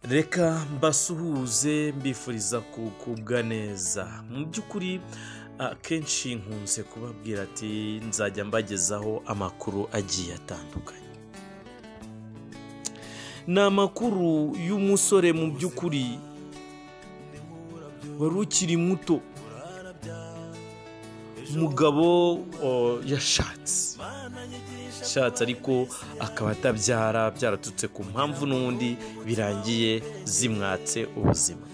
reka mbasuhuze mbifuriza kugubwa neza. Mu by'ukuri akenshi nkunze kubabwira ati nzajya mbagezaho amakuru agiye atandukanye. Ni amakuru y'umusore mu by'ukuri wari ukiri muto. Umugabo yashatse ariko akaba atabyara, byaratutse ku mpamvu n'undi birangiye zimwatse ubuzima.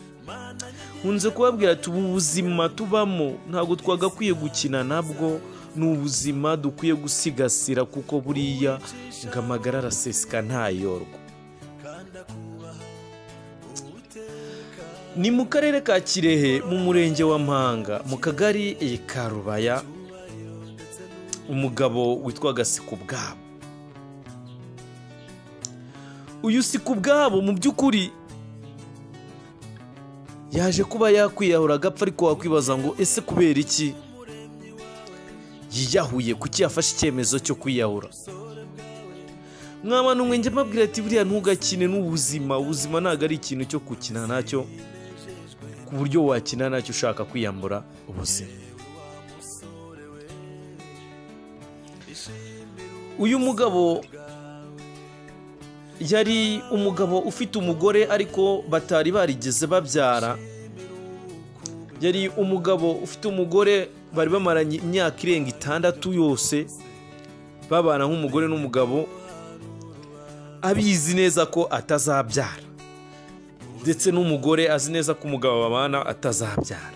Nkunze kubabwira ati ubu buzima tubamo ntabwo twagakwiye gukina nabwo, ni ubuzima dukwiye gusigasira kuko buriya ngo amagara araseseka ntayorwa. Ni mu karere ka Kirehe mu murenge wa Mpanga mu kagari ka Rubaya, umugabo witwaga Sikubwabo. Uyu Sikubwabo mu by'ukuri yaje kuba yakwiyahura agapfa, ariko wakwibaza ngo ese kubera iki yiyahuye, kuki yafashe icyemezo cyo kwiyahura? Mwabana umwe njye mbabwira ati buriya ntugakine n'ubuzima. Ubuzima ntabwo ari ikintu cyo gukina nacyo ku buryo wakina nacyo ushaka kwiyambura ubuzima. Uyu mugabo yari umugabo ufite umugore ariko batari barigeze babyara. Yari umugabo ufite umugore bari bamaranye imyaka irenga 6 yose babana nk'umugore n'umugabo, abizi neza ko atazabyara, ndetse n'umugore azi neza ko umugabo babana atazabyara.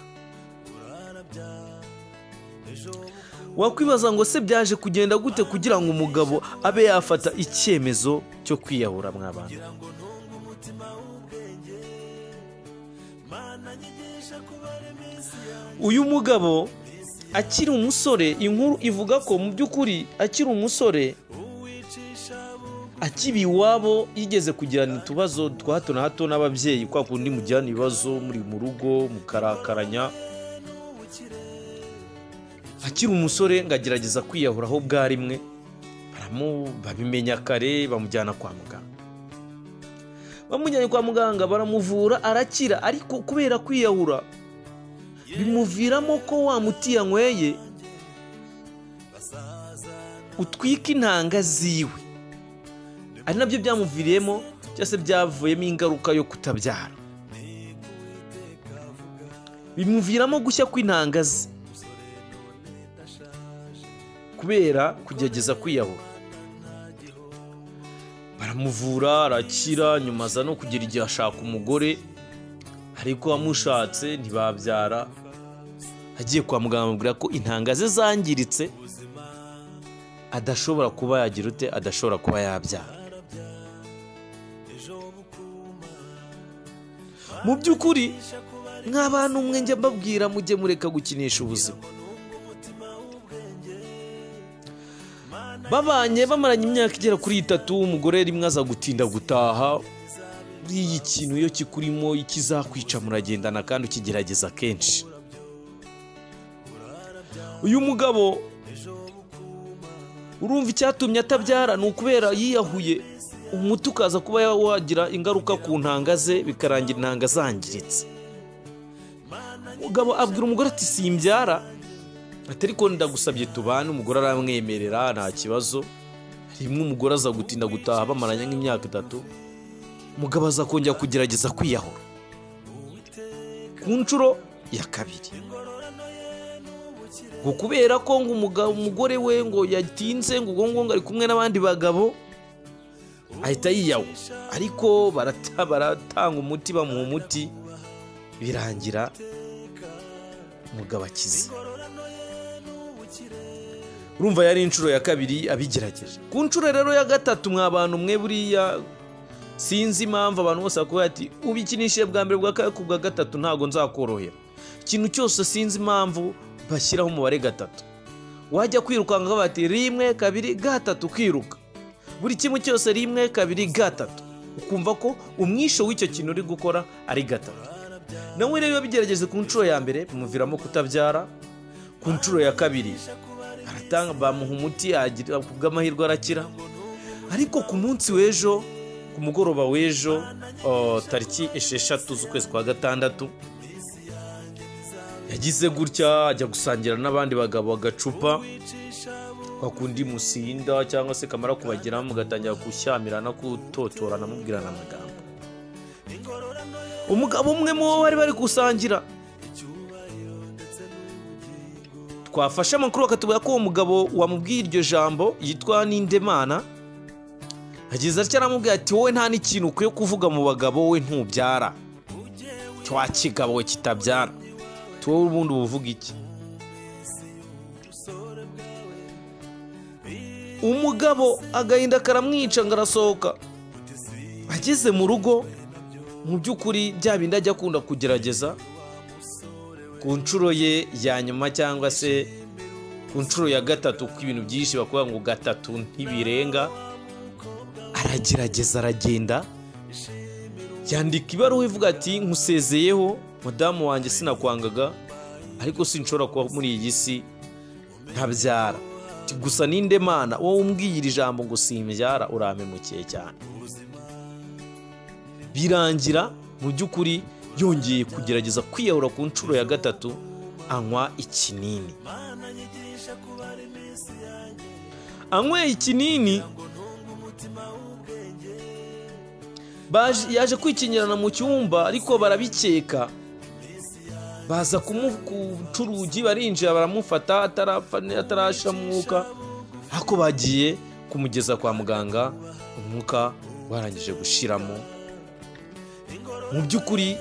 Wakwibaza ngo se byaje kugenda gute kugira ngo umugabo abe yafata icyemezo cyo kwiyahura? Mwabana, uyu mugabo akiri umusore, inkuru ivuga ko mu by'ukuri akiri umusore, akibi iwabo yigeze kugirana utubazo twa hato na hato n'ababyeyi, kwa kundi mujyana ibibazo muri mu rugo mukarakaranya. Akiri umusore ngagerageza kwiyahura aho bwarimwe, babimenya kare, bamujyana kwa muganga. Bamujyanye kwa muganga baramuvura arakira, ariko kubera kwiyahura bimuviramo ko wa muti yanyweye utwika intanga ziwe, ari nabyo byamuviriyemo cyose byavuyemo ingaruka yo kutabyara. Bimuviramo gushya kw'intanga ze kubera kugerageza kwiyahura. Baramuvura arakira, nyuma aza no kugira igihe ashaka umugore, ariko amushatse ntibabyara. Agiye kwa muganga bamubwira ko intanga ze zangiritse, adashobora kuba yagira ute, adashobora kuba yabyara. Mu by'ukuri nk'abantu umwe njya mbabwira mujye mureka gukinisha ubuzima. Babanye bamaranye imyaka igera kuri 3, umugore rimwe aza gutinda gutaha. Buriya ikintu iyo kikurimo ikizakwica muragendana kandi ukigerageza kenshi. Uyu mugabo urumva icyatumye atabyara ni ukubera yiyahuye, umuti ukaza kuba wagira ingaruka ku ntanga ze, bikarangira intanga zangiritse. Umugabo abwira umugore ati simbyara, ariko ndagusabye tubane. Umugore aramwemerera nta kibazo. Rimwe umugore aza gutinda gutaha bamaranye nk'imyaka 3, umugabo aza kongera kugerageza kwiyahura ku nshuro ya 2, ngo kubera ko ngo umugore we ngo yatinze, ngo ari kumwe n'abandi bagabo, ahita yiyahura. Ariko baratanga umuti, bamuha umuti, birangira umugabo akize. Urumva yari inshuro ya 2 abigerageje. Ku nshuro rero ya 3 mw'abantu mwe, buriya sinzi impamvu abantu bose bakubwira ati ubikinishije bwa mbere, bwa kabiri, ku bwa 3 ntago nzakorohera. Ikintu cyose sinzi impamvu bashyiraho umubare 3. Wajya kwirukanka bati 1 2 3 ukiruka, buri kimwe cyose 1 2 3, ukumva ko umwisho w'icyo kintu uri gukora ari 3. Nawe rero bigerageze ku nshuro ya mbere bimuviramo kutabyara. Ku nshuro ya 2 bamuha umuti, agira kubw'amahirwe arakira. Ariko ku munsi w'ejo ku mugoroba w'ejo tariki 6 z'ukwezi kwa gatandatu yagize gutya ajya gusangira n'abandi bagabo agacupa bakundi musinda cyangwa se kamara kubagira mugatangira gushyamirana kutotorana mubwirana amagambo. Umugabo umwe mu bari gusangira twafashe amakuru akatubwira ko uwo mugabo wamubwiye iryo jambo yitwa Nindemana agize atya aramubwira ati wowe nta n'ikintu ukwiye kuvuga mu bagabo, wowe ntubyara cyo kigabo we kitabyara, wowe ubundi uvuga iki? Umugabo agahinda karamwica ngarasohoka, ageze mu rugo mu by'ukuri bya bindi ajya akunda kugerageza ku nshuro ye ya nyuma cyangwa se ku nshuro ya gatatu, ku ibintu byinshi bakuvuga ngo gatatu ntibirenga, aragerageza aragenda yandika ibaruwa ivuga ati nkusezeyeho mudamu wanjye sinakwangaga ariko sinshobora kuba muri iyi si ntabyara, gusa Nindemana wowe umbwiye iri jambo ngo simbyara urampemukiye cyane. Birangira mu by'ukuri yongeye kugerageza kwiyahura ku nshuro ya gatatu anywa ikinini. Anyweye ikinini yaje kwikinyirana mu cyumba ariko barabikeka, baza kumuca urugi barinjira baramufata atarasha mwuka, ariko bagiye kumugeza kwa muganga umwuka warangije gushiramo. Mu by'ukuri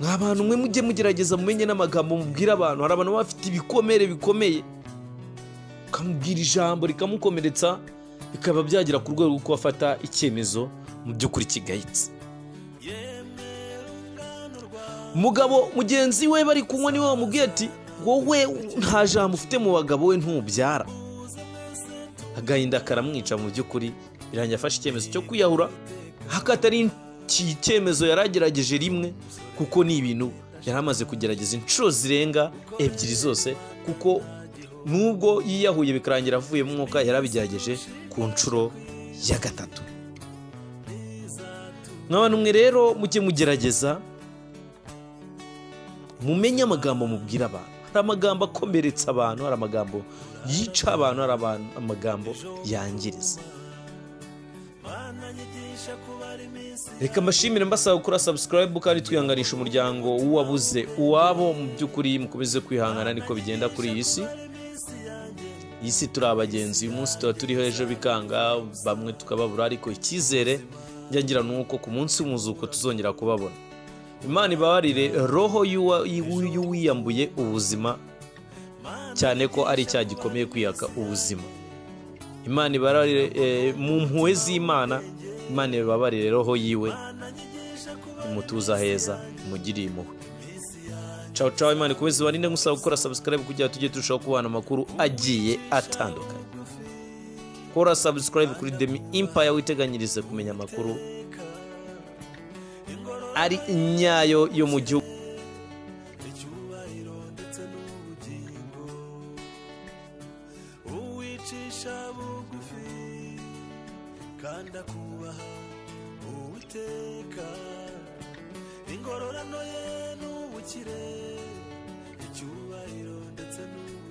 nk'abantu mwe mujye mugerageza mumenye n'amagambo mubwira abantu. Hari abantu bafite ibikomere bikomeye ukamubwira ijambo rikamukomeretsa bikaba byagira ku rwego rwo kubafata icyemezo mu by'ukuri kigayitse. Umugabo mugenzi we bari kunywa niwe wamubwiye ati wowe nta jambo ufite mu bagabo, we ntubyara. Agahinda karamwica mu by'ukuri birangiye afashe icyemezo cyo kwiyahura, hakatari icyemezo yaragerageje rimwe kuko ni ibintu yari amaze kugerageza inshuro zirenga 2 zose, kuko nubwo yiyahuye bikarangira avuye mu mwuka yarabigerageje ku nshuro ya gatatu. Nk'abantu mwe rero mujye mugerageza mumenye amagambo mubwira abantu. Hari amagambo akomeretsa abantu, hari amagambo yica abantu, hari amagambo yangiriza. Reka mbashimire mbasaba gukora subscribe kandi twihanganisha umuryango w'uwabuze uwabo. Mu by'ukuri mukomeze kwihangana, niko bigenda kuri iyi si. Iyi si turi abagenzi, uyu munsi tuba turiho ejo bikanga, bamwe tukababura, ariko icyizere njyangira nuko ku munsi w'umuzuko tuzongera kubabona. Imana ibabarire roho y'uwiyambuye ubuzima, cyane ko ari icyaha gikomeye kwiyaka ubuzima. Imana ibabarire mu mpuhwe z'Imana, Imana ibabarire roho yiwe, imutuza heza, imugiriye impuhwe. Ciao ciao, Imana ikomeze ibarinde. Ngusaba gukora subscribe kugira tujye turushaho kubana amakuru agiye atandukanye. Kora subscribe kuri Demi Empire witeganyirize kumenya amakuru ari nyayo yo mu gihugu. Kanda kubaha Uwiteka, ingororano ye n'ubukire, icyubahiro ndetse n'ubukire.